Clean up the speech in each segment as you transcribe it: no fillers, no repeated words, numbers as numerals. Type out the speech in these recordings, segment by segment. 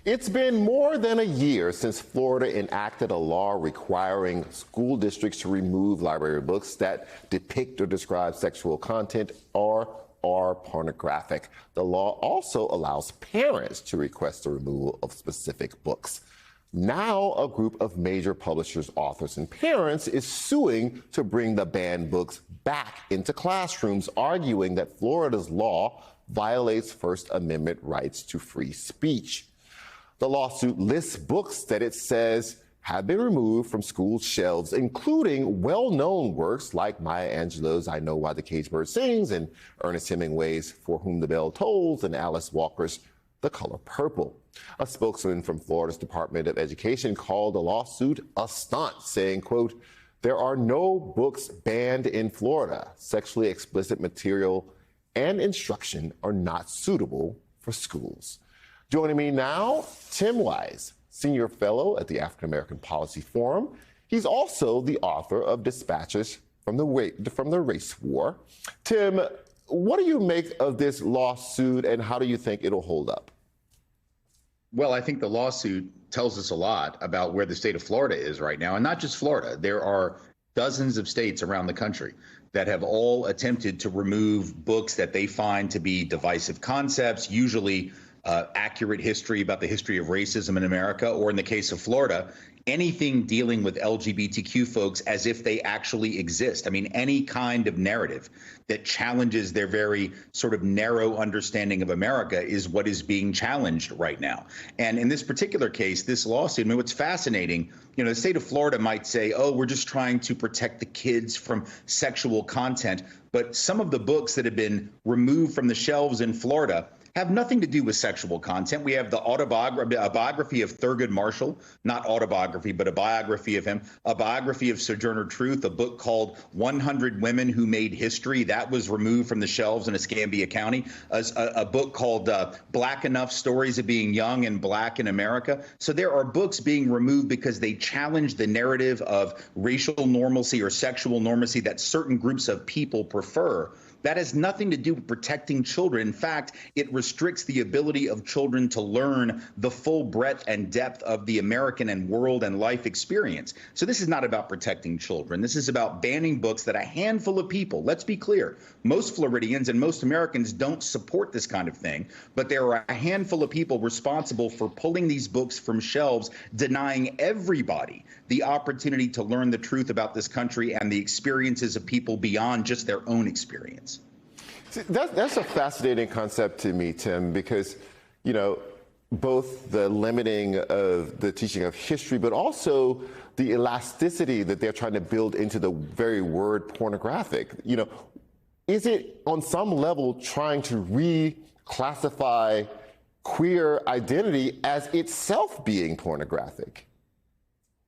It's been more than a year since Florida enacted a law requiring school districts to remove library books that depict or describe sexual content or are pornographic. The law also allows parents to request the removal of specific books. Now, a group of major publishers, authors, and parents is suing to bring the banned books back into classrooms, arguing that Florida's law violates First Amendment rights to free speech. The lawsuit lists books that it says have been removed from school shelves, including well-known works like Maya Angelou's I Know Why the Caged Bird Sings, and Ernest Hemingway's For Whom the Bell Tolls, and Alice Walker's The Color Purple. A spokesman from Florida's Department of Education called the lawsuit a stunt, saying, quote, "There are no books banned in Florida. Sexually explicit material and instruction are not suitable for schools." Joining me now, Tim Wise, Senior Fellow at the African American Policy Forum. He's also the author of Dispatches from the Race War. Tim, what do you make of this lawsuit, and how do you think it'll hold up? Well, I think the lawsuit tells us a lot about where the state of Florida is right now, and not just Florida. There are dozens of states around the country that have all attempted to remove books that they find to be divisive concepts, usually accurate history about the history of racism in America, or in the case of Florida, anything dealing with LGBTQ folks as if they actually exist. I mean, any kind of narrative that challenges their very sort of narrow understanding of America is what is being challenged right now. And in this particular case, this lawsuit, I mean, what's fascinating, you know, the state of Florida might say, oh, we're just trying to protect the kids from sexual content. But some of the books that have been removed from the shelves in Florida have nothing to do with sexual content. We have the biography of Thurgood Marshall, not autobiography, but a biography of him, a biography of Sojourner Truth, a book called 100 Women Who Made History. That was removed from the shelves in Escambia County. A book called Black Enough, Stories of Being Young and Black in America. So there are books being removed because they challenge the narrative of racial normalcy or sexual normalcy that certain groups of people prefer. That has nothing to do with protecting children. In fact, it restricts the ability of children to learn the full breadth and depth of the American and world and life experience. So this is not about protecting children. This is about banning books that a handful of people, let's be clear, most Floridians and most Americans don't support this kind of thing, but there are a handful of people responsible for pulling these books from shelves, denying everybody the opportunity to learn the truth about this country and the experiences of people beyond just their own experience. That's a fascinating concept to me, Tim, because, you know, both the limiting of the teaching of history, but also the elasticity that they're trying to build into the very word pornographic. You know, is it on some level trying to reclassify queer identity as itself being pornographic?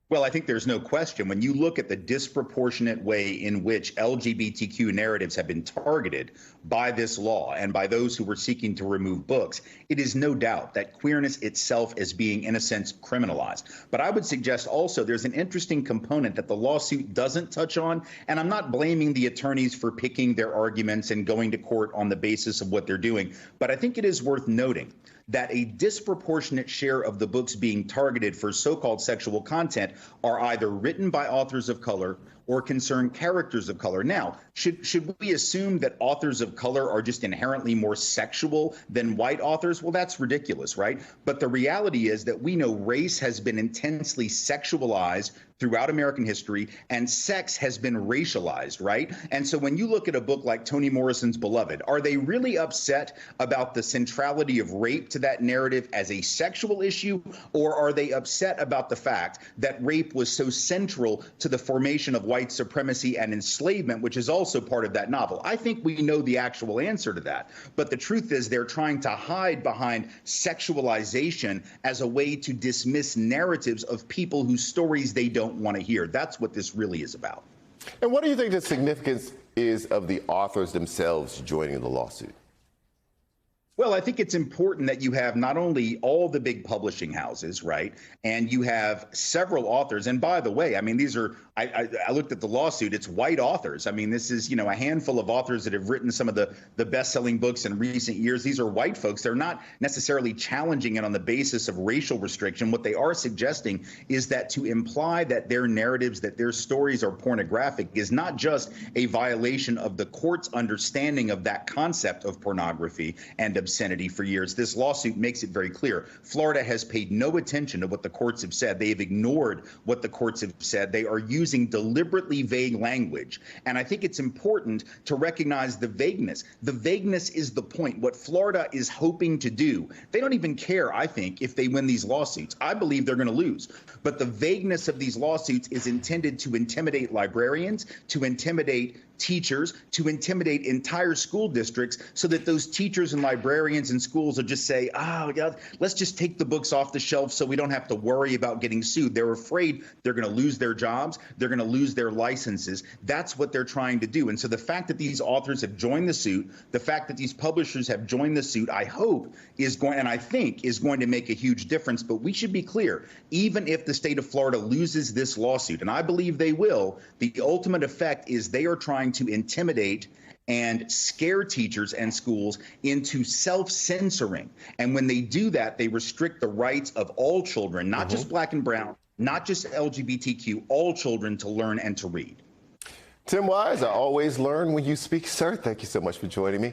Well, I think there's no question when you look at the disproportionate way in which LGBTQ narratives have been targeted by this law and by those who were seeking to remove books, it is no doubt that queerness itself is being, in a sense, criminalized. But I would suggest also there's an interesting component that the lawsuit doesn't touch on, and I'm not blaming the attorneys for picking their arguments and going to court on the basis of what they're doing, but I think it is worth noting that a disproportionate share of the books being targeted for so-called sexual content are either written by authors of color or concern characters of color. Now, should we assume that authors of color are just inherently more sexual than white authors? Well, that's ridiculous, right? But the reality is that we know race has been intensely sexualized throughout American history, and sex has been racialized, right? And so when you look at a book like Toni Morrison's Beloved, are they really upset about the centrality of rape to that narrative as a sexual issue, or are they upset about the fact that rape was so central to the formation of white supremacy and enslavement, which is also part of that novel? I think we know the actual answer to that, but the truth is they're trying to hide behind sexualization as a way to dismiss narratives of people whose stories they don't want to hear. That's what this really is about. And what do you think the significance is of the authors themselves joining the lawsuit? Well, I think it's important that you have not only all the big publishing houses, right, and you have several authors. And by the way, I mean, these are, I looked at the lawsuit, it's white authors. I mean, this is, a handful of authors that have written some of the best-selling books in recent years. These are white folks. They're not necessarily challenging it on the basis of racial restriction. What they are suggesting is that to imply that their narratives, that their stories are pornographic is not just a violation of the court's understanding of that concept of pornography and obscenity for years. This lawsuit makes it very clear. Florida has paid no attention to what the courts have said. They have ignored what the courts have said. They are using deliberately vague language. And I think it's important to recognize the vagueness. The vagueness is the point. What Florida is hoping to do, they don't even care, I think, if they win these lawsuits. I believe they're going to lose. But the vagueness of these lawsuits is intended to intimidate librarians, to intimidate teachers, to intimidate entire school districts so that those teachers and librarians and schools will just say, oh, yeah, let's just take the books off the shelf so we don't have to worry about getting sued. They're afraid they're going to lose their jobs. They're going to lose their licenses. That's what they're trying to do. And so the fact that these authors have joined the suit, the fact that these publishers have joined the suit, I hope is going, and I think is going to make a huge difference. But we should be clear, even if the state of Florida loses this lawsuit, and I believe they will, the ultimate effect is they are trying to intimidate and scare teachers and schools into self-censoring. And when they do that, they restrict the rights of all children, not just Black and brown, not just LGBTQ, all children to learn and to read. Tim Wise, I always learn when you speak, sir. Thank you so much for joining me.